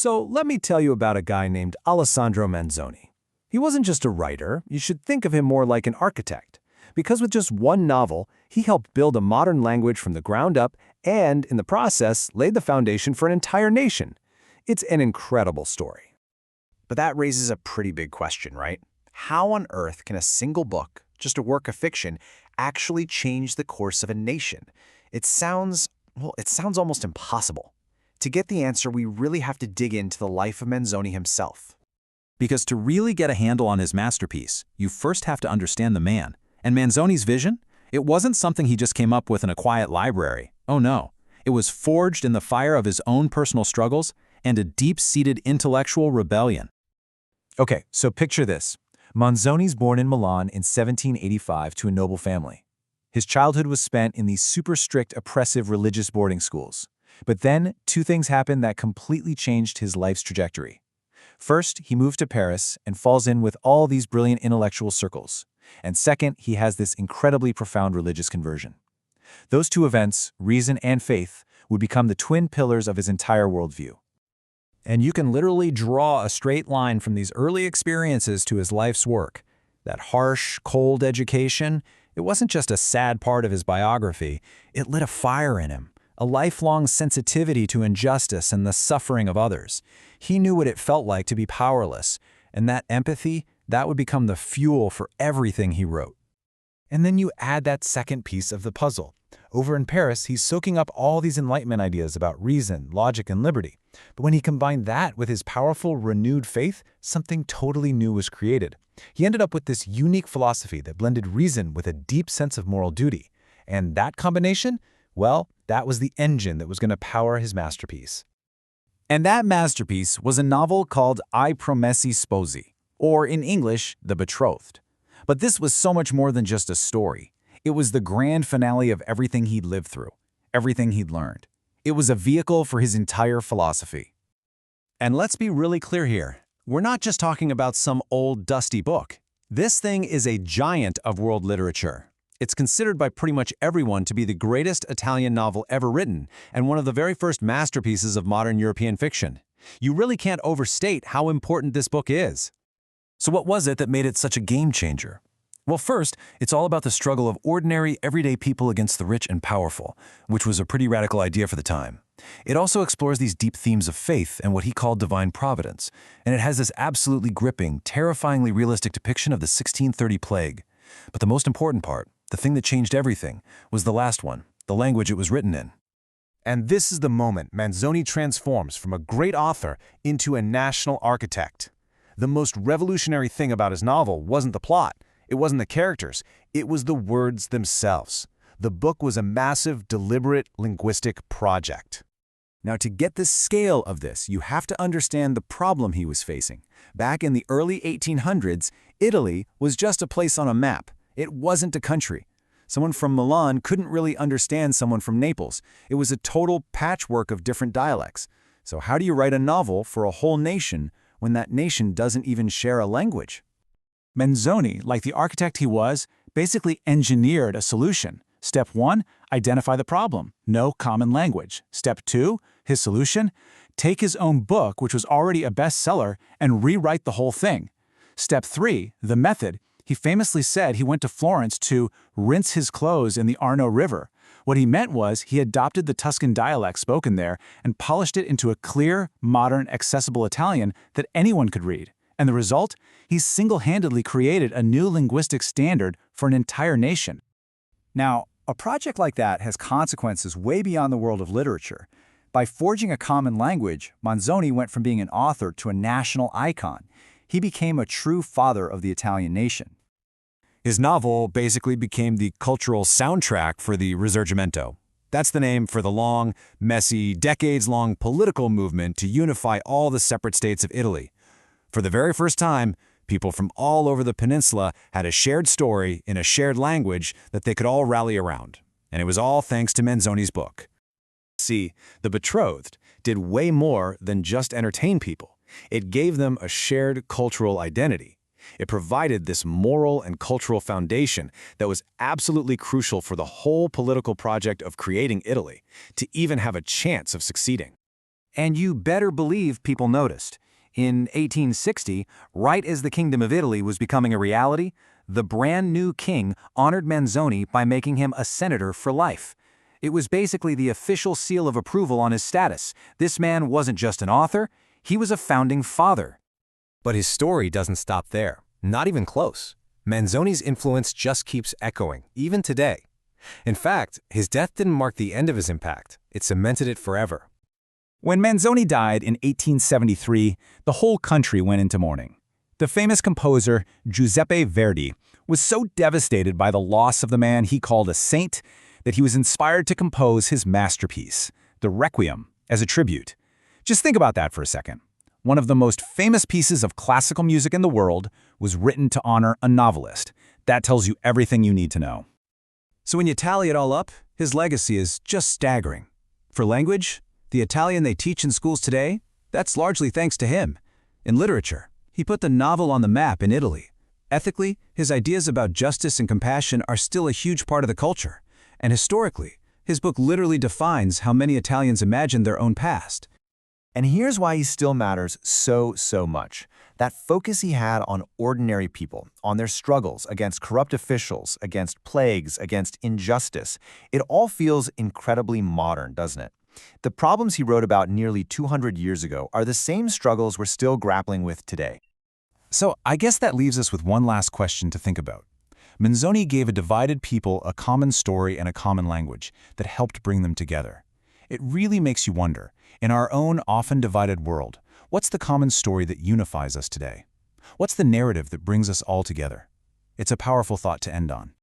So let me tell you about a guy named Alessandro Manzoni. He wasn't just a writer, you should think of him more like an architect. Because with just one novel, he helped build a modern language from the ground up and, in the process, laid the foundation for an entire nation. It's an incredible story. But that raises a pretty big question, right? How on earth can a single book, just a work of fiction, actually change the course of a nation? It sounds almost impossible. To get the answer, we really have to dig into the life of Manzoni himself. Because to really get a handle on his masterpiece, you first have to understand the man. And Manzoni's vision? It wasn't something he just came up with in a quiet library. Oh no. It was forged in the fire of his own personal struggles and a deep-seated intellectual rebellion. Okay, so picture this. Manzoni's born in Milan in 1785 to a noble family. His childhood was spent in these super strict, oppressive religious boarding schools. But then, two things happened that completely changed his life's trajectory. First, he moved to Paris and falls in with all these brilliant intellectual circles. And second, he has this incredibly profound religious conversion. Those two events, reason and faith, would become the twin pillars of his entire worldview. And you can literally draw a straight line from these early experiences to his life's work. That harsh, cold education, it wasn't just a sad part of his biography, it lit a fire in him. A lifelong sensitivity to injustice and the suffering of others. He knew what it felt like to be powerless, and that empathy, that would become the fuel for everything he wrote. And then you add that second piece of the puzzle. Over in Paris, he's soaking up all these Enlightenment ideas about reason, logic, and liberty. But when he combined that with his powerful, renewed faith, something totally new was created. He ended up with this unique philosophy that blended reason with a deep sense of moral duty. And that combination, well, that was the engine that was going to power his masterpiece. And that masterpiece was a novel called I Promessi Sposi, or in English, The Betrothed. But this was so much more than just a story. It was the grand finale of everything he'd lived through, everything he'd learned. It was a vehicle for his entire philosophy. And let's be really clear here. We're not just talking about some old, dusty book. This thing is a giant of world literature. It's considered by pretty much everyone to be the greatest Italian novel ever written and one of the very first masterpieces of modern European fiction. You really can't overstate how important this book is. So what was it that made it such a game changer? Well, first, it's all about the struggle of ordinary, everyday people against the rich and powerful, which was a pretty radical idea for the time. It also explores these deep themes of faith and what he called divine providence, and it has this absolutely gripping, terrifyingly realistic depiction of the 1630 plague. But the most important part, the thing that changed everything, was the last one, the language it was written in. And this is the moment Manzoni transforms from a great author into a national architect. The most revolutionary thing about his novel wasn't the plot, it wasn't the characters, it was the words themselves. The book was a massive, deliberate linguistic project. Now, to get the scale of this, you have to understand the problem he was facing. Back in the early 1800s, Italy was just a place on a map. It wasn't a country. Someone from Milan couldn't really understand someone from Naples. It was a total patchwork of different dialects. So how do you write a novel for a whole nation when that nation doesn't even share a language? Manzoni, like the architect he was, basically engineered a solution. Step 1, identify the problem. No common language. Step 2, his solution, take his own book, which was already a bestseller, and rewrite the whole thing. Step 3, the method. He famously said he went to Florence to rinse his clothes in the Arno River. What he meant was he adopted the Tuscan dialect spoken there and polished it into a clear, modern, accessible Italian that anyone could read. And the result? He single-handedly created a new linguistic standard for an entire nation. Now, a project like that has consequences way beyond the world of literature. By forging a common language, Manzoni went from being an author to a national icon. He became a true father of the Italian nation. His novel basically became the cultural soundtrack for the Risorgimento. That's the name for the long, messy, decades-long political movement to unify all the separate states of Italy. For the very first time, people from all over the peninsula had a shared story in a shared language that they could all rally around. And it was all thanks to Manzoni's book. See, The Betrothed did way more than just entertain people. It gave them a shared cultural identity. It provided this moral and cultural foundation that was absolutely crucial for the whole political project of creating Italy to even have a chance of succeeding. And you better believe people noticed. In 1860, right as the Kingdom of Italy was becoming a reality, the brand new king honored Manzoni by making him a senator for life. It was basically the official seal of approval on his status. This man wasn't just an author, he was a founding father. But his story doesn't stop there. Not even close. Manzoni's influence just keeps echoing, even today. In fact, his death didn't mark the end of his impact. It cemented it forever. When Manzoni died in 1873, the whole country went into mourning. The famous composer Giuseppe Verdi was so devastated by the loss of the man he called a saint that he was inspired to compose his masterpiece, the Requiem, as a tribute. Just think about that for a second. One of the most famous pieces of classical music in the world was written to honor a novelist. That tells you everything you need to know. So when you tally it all up, his legacy is just staggering. For language, the Italian they teach in schools today, that's largely thanks to him. In literature, he put the novel on the map in Italy. Ethically, his ideas about justice and compassion are still a huge part of the culture. And historically, his book literally defines how many Italians imagine their own past. And here's why he still matters so much. That focus he had on ordinary people, on their struggles against corrupt officials, against plagues, against injustice, it all feels incredibly modern, doesn't it? The problems he wrote about nearly 200 years ago are the same struggles we're still grappling with today. So I guess that leaves us with one last question to think about. Manzoni gave a divided people a common story and a common language that helped bring them together. It really makes you wonder, in our own often divided world, what's the common story that unifies us today? What's the narrative that brings us all together? It's a powerful thought to end on.